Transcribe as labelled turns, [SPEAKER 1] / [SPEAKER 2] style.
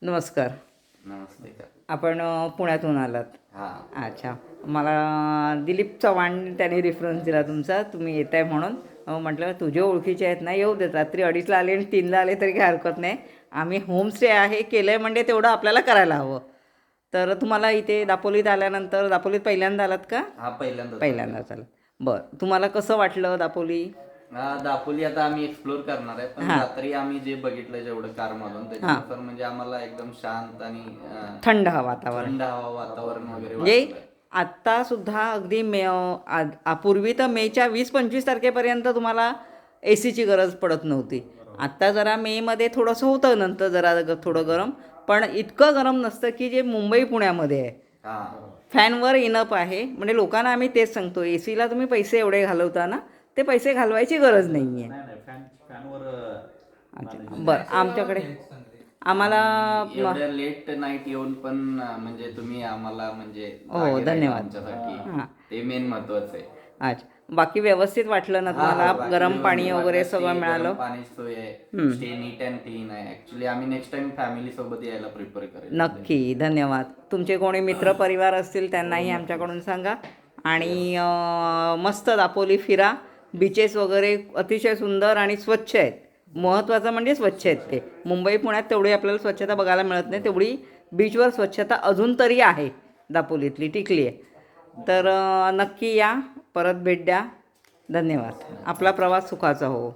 [SPEAKER 1] नमस्कार.
[SPEAKER 2] नमस्ते का.
[SPEAKER 1] आपण पुण्यातून आलात.
[SPEAKER 2] हां.
[SPEAKER 1] अच्छा. मला दिलीप चव्हाण त्याने रेफरन्स दिला तुमचा, तुम्ही येत आहे म्हणून. म्हटलं तुझे ओळखीचे आहेत ना, येऊ देत. रात्री 2:30ला आले आणि 3ला आले तरी काही हरकत नाही. आम्ही होमस्टे आहे केलं आहे म्हणजे तेवढं आपल्याला करायला हवं. तर तुम्हाला इथे दापोलीत आल्यानंतर, दापोलीत पहिल्यांदा आलात का?
[SPEAKER 2] हा पहिल्यांदाच
[SPEAKER 1] पहिल्यांदाच आलात. बरं, तुम्हाला कसं वाटलं दापोली?
[SPEAKER 2] दापोली आता आम्ही एक्सप्लोर करणार आहे, पण
[SPEAKER 1] हां
[SPEAKER 2] रात्री आम्ही जे बघितलं जेवढं कारमधून
[SPEAKER 1] हां.
[SPEAKER 2] त्याच्यानुसार म्हणजे आम्हाला एकदम शांत आणि
[SPEAKER 1] थंड वातावरण.
[SPEAKER 2] थंड हवा वातावरण वगैरे
[SPEAKER 1] म्हणजे
[SPEAKER 2] वाटलं.
[SPEAKER 1] आत्तासुद्धा अगदी पूर्वी तर मेच्या 20-25 तारखेपर्यंत तुम्हाला ए सीची गरज पडत नव्हती. आत्ता जरा मेमध्ये थोडंसं होतं, नंतर जरा थोडं गरम, पण इतकं गरम नसतं की जे मुंबई पुण्यामध्ये आहे.
[SPEAKER 2] हा.
[SPEAKER 1] फॅनवर इनप आहे. म्हणजे लोकांना आम्ही तेच सांगतो, ए सीला तुम्ही पैसे एवढे घालवता ना, ते पैसे घालवायची गरज नाही आहे. अच्छा, बरं. आमच्याकडे आम्हाला
[SPEAKER 2] एवढ्या लेट नाईट येऊन पण म्हणजे तुम्ही आम्हाला म्हणजे
[SPEAKER 1] हो,
[SPEAKER 2] जागे राहिला
[SPEAKER 1] धन्यवाद.
[SPEAKER 2] आमच्यासाठी,
[SPEAKER 1] हां.
[SPEAKER 2] ते मेन महत्वाचं आहे.
[SPEAKER 1] अच्छा. बाकी व्यवस्थित वाटलं ना तुम्हाला?
[SPEAKER 2] बाकी
[SPEAKER 1] गरम पाणी
[SPEAKER 2] व्यवस्थित
[SPEAKER 1] वगैरे
[SPEAKER 2] वाटलं.
[SPEAKER 1] सगळं
[SPEAKER 2] Stay,
[SPEAKER 1] मिळालं?
[SPEAKER 2] गरम पाण्याची सोय आहे, स्टे नीट अँड क्लीन आहे. ऍक्च्युली आम्ही नेक्स्ट टाइम फॅमिली सोबत यायला प्रिफर करेल.
[SPEAKER 1] नक्की. धन्यवाद. तुमचे कोणी मित्रपरिवार असतील त्यांनाही आमच्याकडून सांगा. आणि मस्त दापोली फिरा. बीचेस वगैरे अतिशय सुंदर आणि स्वच्छ आहेत. महत्त्वाचं म्हणजे स्वच्छ आहेत ते. मुंबई पुण्यात तेवढी आपल्याला स्वच्छता बघायला मिळत नाही, तेवढी बीचवर स्वच्छता अजून तरी आहे दापोलीतली, टिकली आहे. तर नक्की या, परत भेट द्या. धन्यवाद. आपला प्रवास सुखाचा हो.